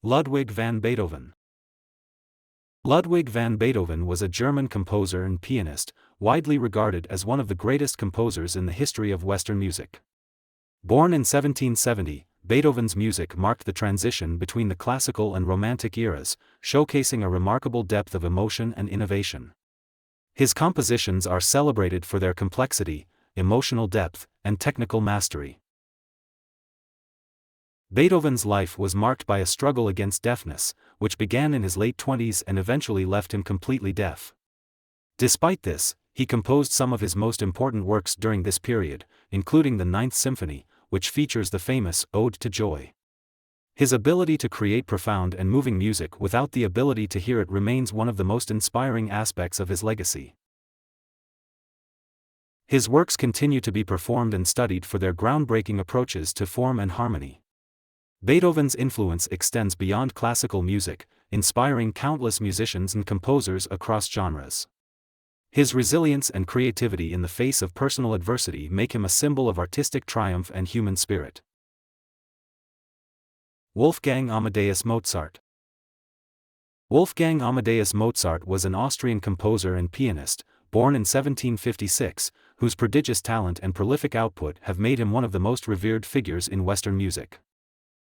Ludwig van Beethoven. Ludwig van Beethoven was a German composer and pianist, widely regarded as one of the greatest composers in the history of Western music. Born in 1770, Beethoven's music marked the transition between the classical and romantic eras, showcasing a remarkable depth of emotion and innovation. His compositions are celebrated for their complexity, emotional depth, and technical mastery. Beethoven's life was marked by a struggle against deafness, which began in his late 20s and eventually left him completely deaf. Despite this, he composed some of his most important works during this period, including the Ninth Symphony, which features the famous Ode to Joy. His ability to create profound and moving music without the ability to hear it remains one of the most inspiring aspects of his legacy. His works continue to be performed and studied for their groundbreaking approaches to form and harmony. Beethoven's influence extends beyond classical music, inspiring countless musicians and composers across genres. His resilience and creativity in the face of personal adversity make him a symbol of artistic triumph and human spirit. Wolfgang Amadeus Mozart. Wolfgang Amadeus Mozart was an Austrian composer and pianist, born in 1756, whose prodigious talent and prolific output have made him one of the most revered figures in Western music.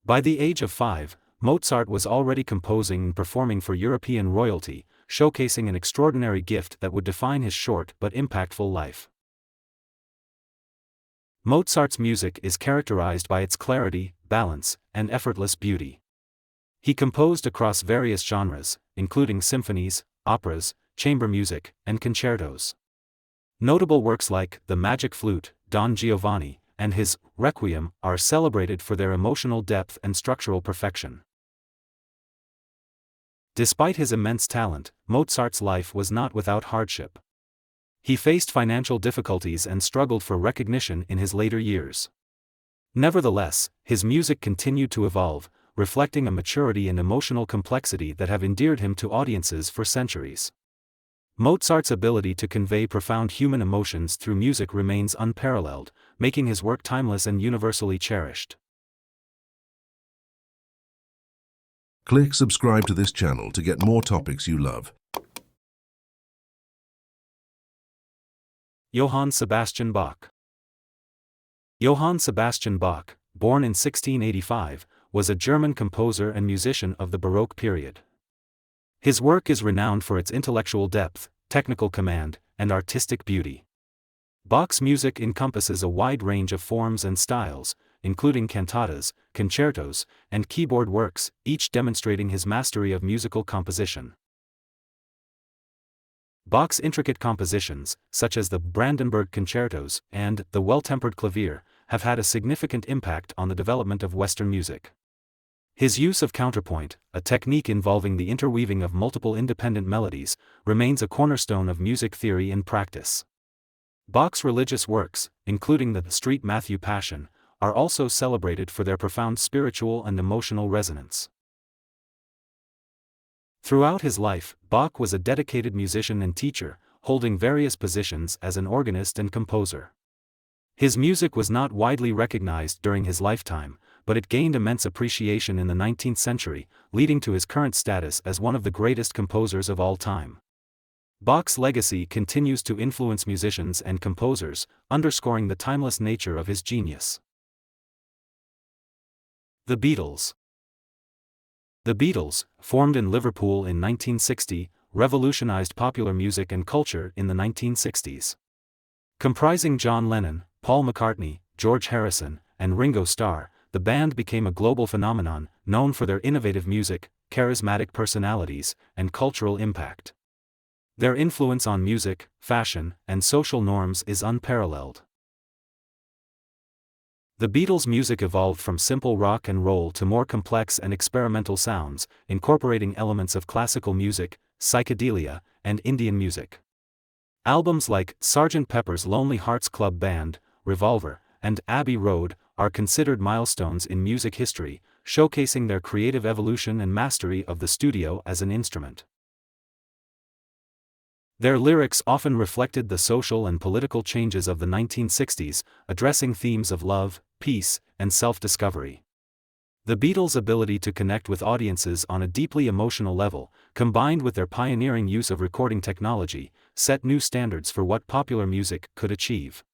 By the age of 5, Mozart was already composing and performing for European royalty, showcasing an extraordinary gift that would define his short but impactful life. Mozart's music is characterized by its clarity, balance, and effortless beauty. He composed across various genres, including symphonies, operas, chamber music, and concertos. Notable works like The Magic Flute, Don Giovanni, and his Requiem are celebrated for their emotional depth and structural perfection. Despite his immense talent, Mozart's life was not without hardship. He faced financial difficulties and struggled for recognition in his later years. Nevertheless, his music continued to evolve, reflecting a maturity and emotional complexity that have endeared him to audiences for centuries. Mozart's ability to convey profound human emotions through music remains unparalleled, making his work timeless and universally cherished. Click subscribe to this channel to get more topics you love. Johann Sebastian Bach. Johann Sebastian Bach, born in 1685, was a German composer and musician of the Baroque period. His work is renowned for its intellectual depth, technical command, and artistic beauty. Bach's music encompasses a wide range of forms and styles, including cantatas, concertos, and keyboard works, each demonstrating his mastery of musical composition. Bach's intricate compositions, such as the Brandenburg Concertos and the Well-Tempered Clavier, have had a significant impact on the development of Western music. His use of counterpoint, a technique involving the interweaving of multiple independent melodies, remains a cornerstone of music theory and practice. Bach's religious works, including the Street Matthew Passion, are also celebrated for their profound spiritual and emotional resonance. Throughout his life, Bach was a dedicated musician and teacher, holding various positions as an organist and composer. His music was not widely recognized during his lifetime, but it gained immense appreciation in the 19th century, leading to his current status as one of the greatest composers of all time. Bach's legacy continues to influence musicians and composers, underscoring the timeless nature of his genius. The Beatles. The Beatles, formed in Liverpool in 1960, revolutionized popular music and culture in the 1960s. Comprising John Lennon, Paul McCartney, George Harrison, and Ringo Starr, the band became a global phenomenon, known for their innovative music, charismatic personalities, and cultural impact. Their influence on music, fashion, and social norms is unparalleled. The Beatles' music evolved from simple rock and roll to more complex and experimental sounds, incorporating elements of classical music, psychedelia, and Indian music. Albums like Sgt. Pepper's Lonely Hearts Club Band, Revolver, and Abbey Road are considered milestones in music history, showcasing their creative evolution and mastery of the studio as an instrument. Their lyrics often reflected the social and political changes of the 1960s, addressing themes of love, peace, and self-discovery. The Beatles' ability to connect with audiences on a deeply emotional level, combined with their pioneering use of recording technology, set new standards for what popular music could achieve.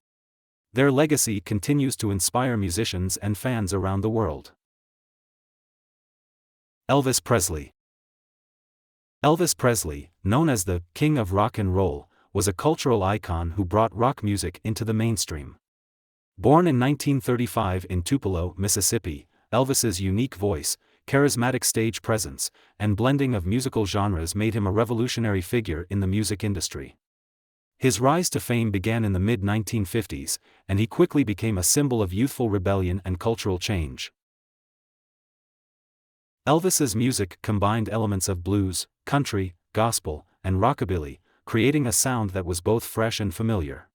Their legacy continues to inspire musicians and fans around the world. Elvis Presley. Elvis Presley, known as the King of Rock and Roll, was a cultural icon who brought rock music into the mainstream. Born in 1935 in Tupelo, Mississippi, Elvis's unique voice, charismatic stage presence, and blending of musical genres made him a revolutionary figure in the music industry. His rise to fame began in the mid-1950s, and he quickly became a symbol of youthful rebellion and cultural change. Elvis's music combined elements of blues, country, gospel, and rockabilly, creating a sound that was both fresh and familiar.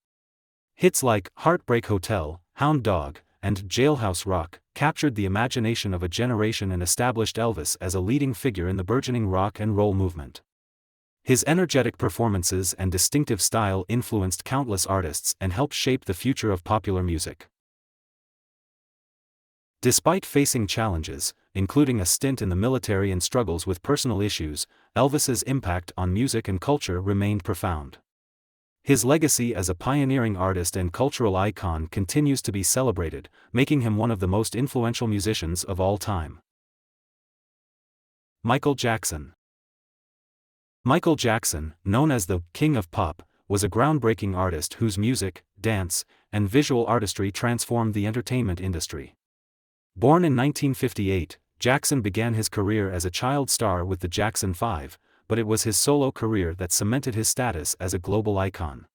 Hits like Heartbreak Hotel, Hound Dog, and Jailhouse Rock captured the imagination of a generation and established Elvis as a leading figure in the burgeoning rock and roll movement. His energetic performances and distinctive style influenced countless artists and helped shape the future of popular music. Despite facing challenges, including a stint in the military and struggles with personal issues, Elvis's impact on music and culture remained profound. His legacy as a pioneering artist and cultural icon continues to be celebrated, making him one of the most influential musicians of all time. Michael Jackson. Michael Jackson, known as the King of Pop, was a groundbreaking artist whose music, dance, and visual artistry transformed the entertainment industry. Born in 1958, Jackson began his career as a child star with the Jackson 5, but it was his solo career that cemented his status as a global icon.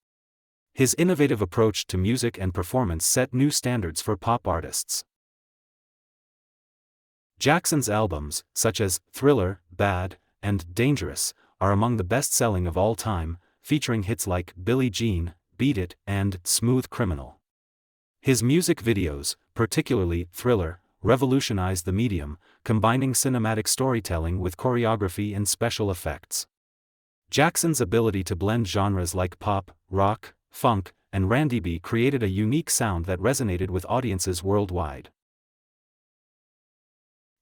His innovative approach to music and performance set new standards for pop artists. Jackson's albums, such as Thriller, Bad, and Dangerous, are among the best-selling of all time, featuring hits like Billie Jean, Beat It, and Smooth Criminal. His music videos, particularly Thriller, revolutionized the medium, combining cinematic storytelling with choreography and special effects. Jackson's ability to blend genres like pop, rock, funk, and R&B created a unique sound that resonated with audiences worldwide.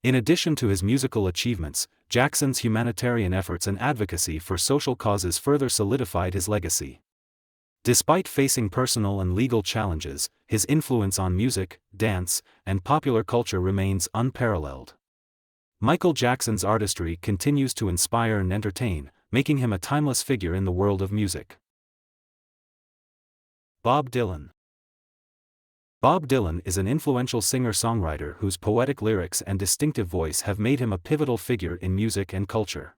In addition to his musical achievements, Jackson's humanitarian efforts and advocacy for social causes further solidified his legacy. Despite facing personal and legal challenges, his influence on music, dance, and popular culture remains unparalleled. Michael Jackson's artistry continues to inspire and entertain, making him a timeless figure in the world of music. Bob Dylan. Bob Dylan is an influential singer-songwriter whose poetic lyrics and distinctive voice have made him a pivotal figure in music and culture.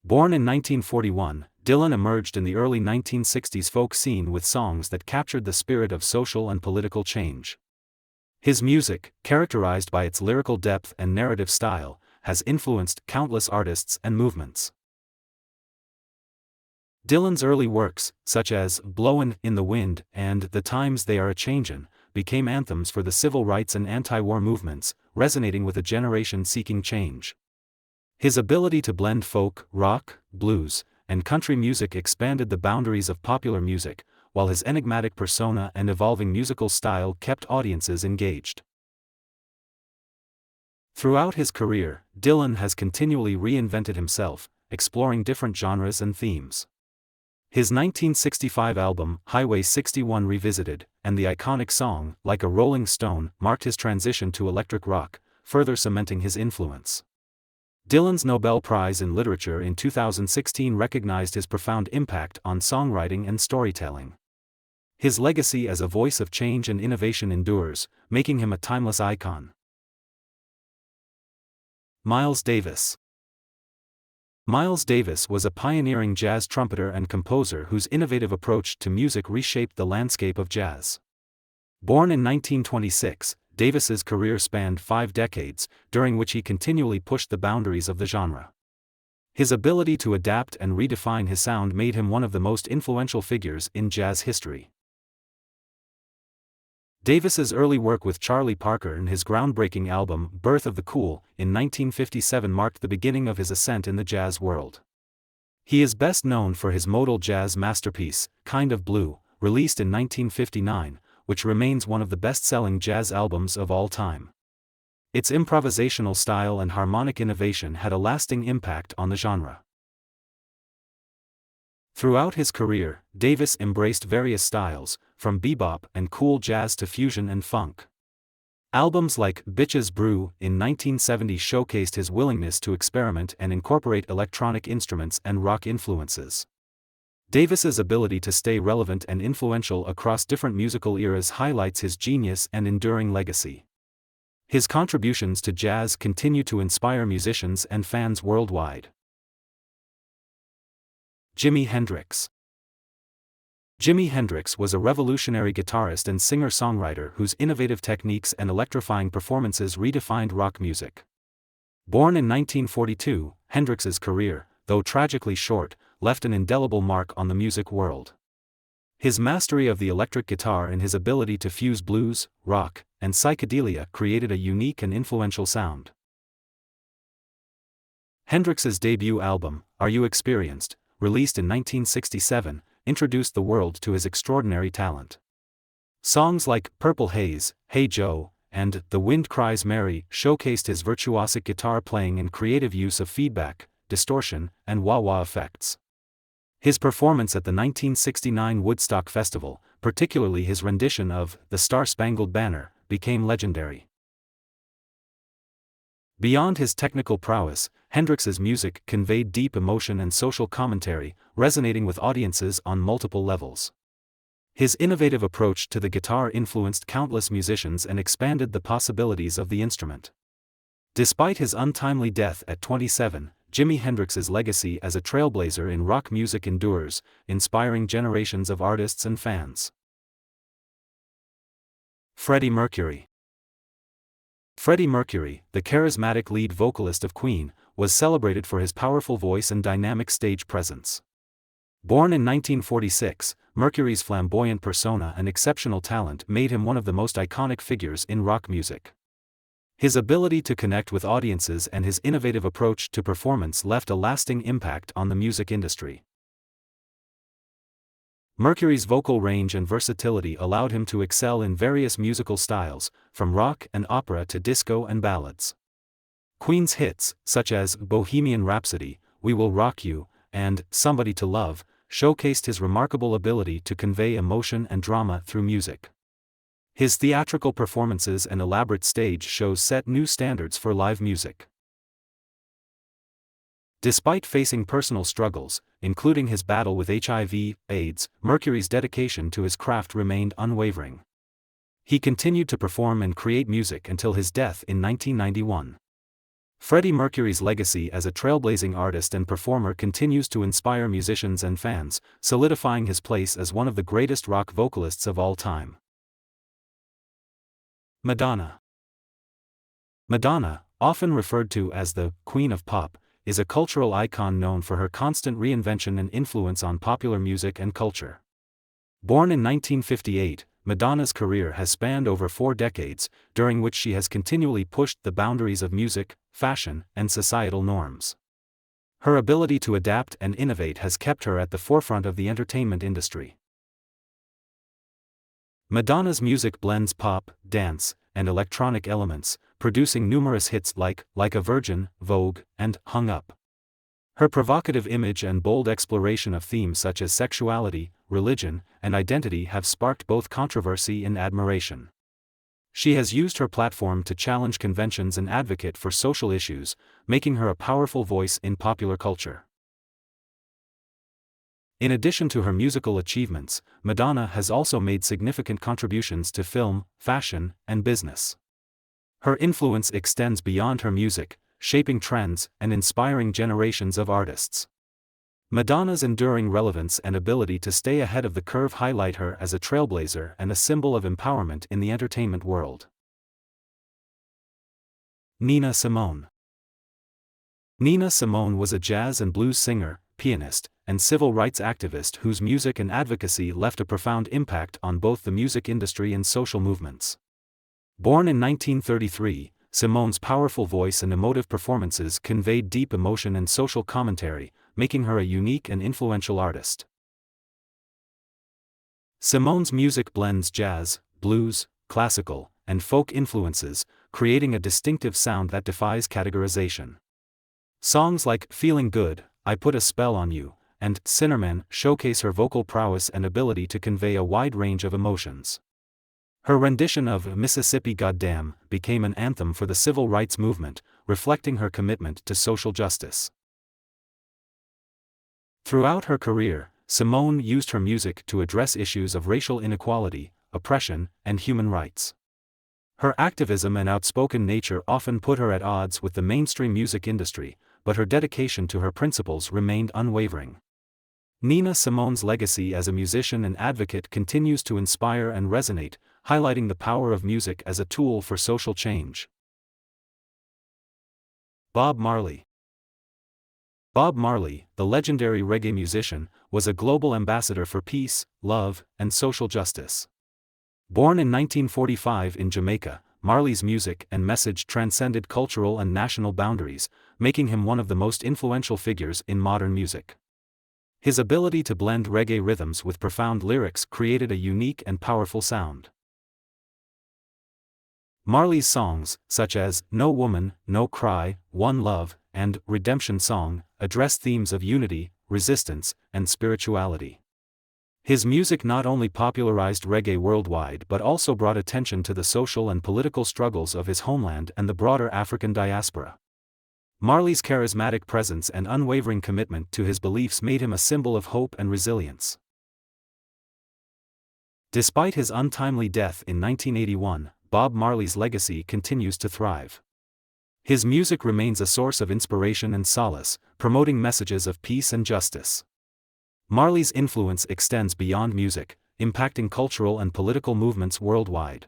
Born in 1941, Dylan emerged in the early 1960s folk scene with songs that captured the spirit of social and political change. His music, characterized by its lyrical depth and narrative style, has influenced countless artists and movements. Dylan's early works, such as Blowin' in the Wind and The Times They Are A-Changin', became anthems for the civil rights and anti-war movements, resonating with a generation seeking change. His ability to blend folk, rock, blues, and country music expanded the boundaries of popular music, while his enigmatic persona and evolving musical style kept audiences engaged. Throughout his career, Dylan has continually reinvented himself, exploring different genres and themes. His 1965 album, Highway 61 Revisited, and the iconic song, Like a Rolling Stone, marked his transition to electric rock, further cementing his influence. Dylan's Nobel Prize in Literature in 2016 recognized his profound impact on songwriting and storytelling. His legacy as a voice of change and innovation endures, making him a timeless icon. Miles Davis. Miles Davis was a pioneering jazz trumpeter and composer whose innovative approach to music reshaped the landscape of jazz. Born in 1926, Davis's career spanned 5 decades, during which he continually pushed the boundaries of the genre. His ability to adapt and redefine his sound made him one of the most influential figures in jazz history. Davis's early work with Charlie Parker and his groundbreaking album Birth of the Cool in 1957 marked the beginning of his ascent in the jazz world. He is best known for his modal jazz masterpiece, Kind of Blue, released in 1959, which remains one of the best-selling jazz albums of all time. Its improvisational style and harmonic innovation had a lasting impact on the genre. Throughout his career, Davis embraced various styles, from bebop and cool jazz to fusion and funk. Albums like Bitches Brew in 1970 showcased his willingness to experiment and incorporate electronic instruments and rock influences. Davis's ability to stay relevant and influential across different musical eras highlights his genius and enduring legacy. His contributions to jazz continue to inspire musicians and fans worldwide. Jimi Hendrix. Jimi Hendrix was a revolutionary guitarist and singer-songwriter whose innovative techniques and electrifying performances redefined rock music. Born in 1942, Hendrix's career, though tragically short, left an indelible mark on the music world. His mastery of the electric guitar and his ability to fuse blues, rock, and psychedelia created a unique and influential sound. Hendrix's debut album, Are You Experienced?, released in 1967, introduced the world to his extraordinary talent. Songs like Purple Haze, Hey Joe, and The Wind Cries Mary showcased his virtuosic guitar playing and creative use of feedback, distortion, and wah-wah effects. His performance at the 1969 Woodstock Festival, particularly his rendition of The Star-Spangled Banner, became legendary. Beyond his technical prowess, Hendrix's music conveyed deep emotion and social commentary, resonating with audiences on multiple levels. His innovative approach to the guitar influenced countless musicians and expanded the possibilities of the instrument. Despite his untimely death at 27, Jimi Hendrix's legacy as a trailblazer in rock music endures, inspiring generations of artists and fans. Freddie Mercury. Freddie Mercury, the charismatic lead vocalist of Queen, was celebrated for his powerful voice and dynamic stage presence. Born in 1946, Mercury's flamboyant persona and exceptional talent made him one of the most iconic figures in rock music. His ability to connect with audiences and his innovative approach to performance left a lasting impact on the music industry. Mercury's vocal range and versatility allowed him to excel in various musical styles, from rock and opera to disco and ballads. Queen's hits, such as Bohemian Rhapsody, We Will Rock You, and Somebody to Love, showcased his remarkable ability to convey emotion and drama through music. His theatrical performances and elaborate stage shows set new standards for live music. Despite facing personal struggles, including his battle with HIV/AIDS, Mercury's dedication to his craft remained unwavering. He continued to perform and create music until his death in 1991. Freddie Mercury's legacy as a trailblazing artist and performer continues to inspire musicians and fans, solidifying his place as one of the greatest rock vocalists of all time. Madonna. Madonna, often referred to as the Queen of Pop, is a cultural icon known for her constant reinvention and influence on popular music and culture. Born in 1958, Madonna's career has spanned over 4 decades, during which she has continually pushed the boundaries of music, fashion, and societal norms. Her ability to adapt and innovate has kept her at the forefront of the entertainment industry. Madonna's music blends pop, dance, and electronic elements, producing numerous hits like a Virgin, Vogue, and Hung Up. Her provocative image and bold exploration of themes such as sexuality, religion, and identity have sparked both controversy and admiration. She has used her platform to challenge conventions and advocate for social issues, making her a powerful voice in popular culture. In addition to her musical achievements, Madonna has also made significant contributions to film, fashion, and business. Her influence extends beyond her music, shaping trends and inspiring generations of artists. Madonna's enduring relevance and ability to stay ahead of the curve highlight her as a trailblazer and a symbol of empowerment in the entertainment world. Nina Simone. Nina Simone was a jazz and blues singer, pianist, and civil rights activist whose music and advocacy left a profound impact on both the music industry and social movements. Born in 1933, Simone's powerful voice and emotive performances conveyed deep emotion and social commentary, making her a unique and influential artist. Simone's music blends jazz, blues, classical, and folk influences, creating a distinctive sound that defies categorization. Songs like Feeling Good, I Put a Spell on You, and Sinnerman showcase her vocal prowess and ability to convey a wide range of emotions. Her rendition of Mississippi Goddam became an anthem for the civil rights movement, reflecting her commitment to social justice. Throughout her career, Simone used her music to address issues of racial inequality, oppression, and human rights. Her activism and outspoken nature often put her at odds with the mainstream music industry, but her dedication to her principles remained unwavering. Nina Simone's legacy as a musician and advocate continues to inspire and resonate, highlighting the power of music as a tool for social change. Bob Marley. Bob Marley, the legendary reggae musician, was a global ambassador for peace, love, and social justice. Born in 1945 in Jamaica, Marley's music and message transcended cultural and national boundaries, making him one of the most influential figures in modern music. His ability to blend reggae rhythms with profound lyrics created a unique and powerful sound. Marley's songs, such as No Woman, No Cry, One Love, and Redemption Song, address themes of unity, resistance, and spirituality. His music not only popularized reggae worldwide but also brought attention to the social and political struggles of his homeland and the broader African diaspora. Marley's charismatic presence and unwavering commitment to his beliefs made him a symbol of hope and resilience. Despite his untimely death in 1981, Bob Marley's legacy continues to thrive. His music remains a source of inspiration and solace, promoting messages of peace and justice. Marley's influence extends beyond music, impacting cultural and political movements worldwide.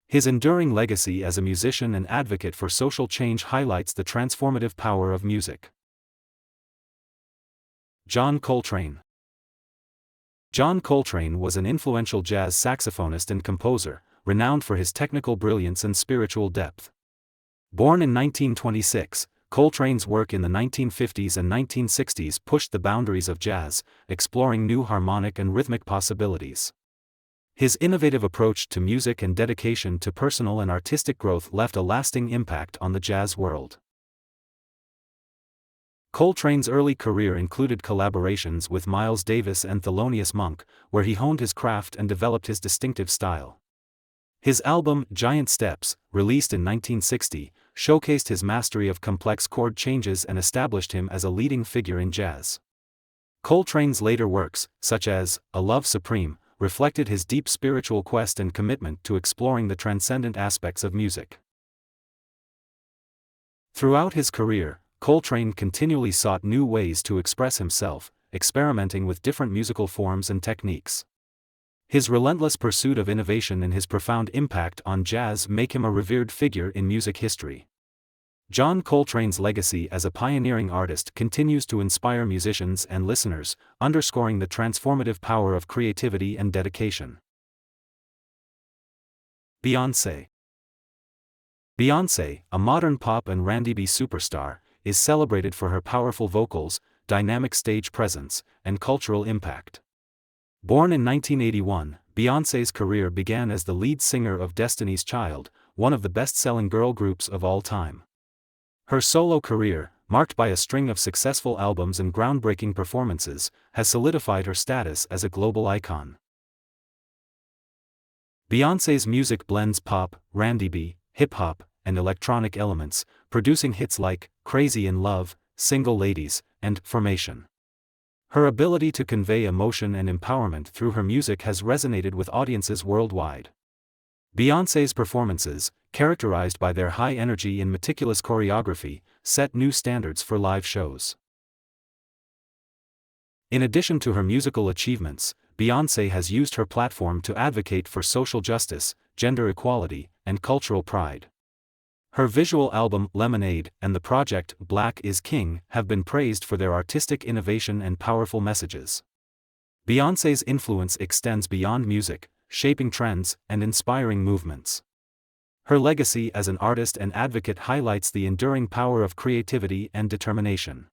His enduring legacy as a musician and advocate for social change highlights the transformative power of music. John Coltrane. John Coltrane was an influential jazz saxophonist and composer, renowned for his technical brilliance and spiritual depth. Born in 1926, Coltrane's work in the 1950s and 1960s pushed the boundaries of jazz, exploring new harmonic and rhythmic possibilities. His innovative approach to music and dedication to personal and artistic growth left a lasting impact on the jazz world. Coltrane's early career included collaborations with Miles Davis and Thelonious Monk, where he honed his craft and developed his distinctive style. His album, Giant Steps, released in 1960, showcased his mastery of complex chord changes and established him as a leading figure in jazz. Coltrane's later works, such as A Love Supreme, reflected his deep spiritual quest and commitment to exploring the transcendent aspects of music. Throughout his career, Coltrane continually sought new ways to express himself, experimenting with different musical forms and techniques. His relentless pursuit of innovation and his profound impact on jazz make him a revered figure in music history. John Coltrane's legacy as a pioneering artist continues to inspire musicians and listeners, underscoring the transformative power of creativity and dedication. Beyoncé. Beyoncé, a modern pop and R&B superstar, is celebrated for her powerful vocals, dynamic stage presence, and cultural impact. Born in 1981, Beyoncé's career began as the lead singer of Destiny's Child, one of the best-selling girl groups of all time. Her solo career, marked by a string of successful albums and groundbreaking performances, has solidified her status as a global icon. Beyoncé's music blends pop, R&B, hip-hop, and electronic elements, producing hits like Crazy in Love, Single Ladies, and Formation. Her ability to convey emotion and empowerment through her music has resonated with audiences worldwide. Beyoncé's performances, characterized by their high energy and meticulous choreography, set new standards for live shows. In addition to her musical achievements, Beyoncé has used her platform to advocate for social justice, gender equality, and cultural pride. Her visual album Lemonade and the project Black is King have been praised for their artistic innovation and powerful messages. Beyoncé's influence extends beyond music, shaping trends and inspiring movements. Her legacy as an artist and advocate highlights the enduring power of creativity and determination.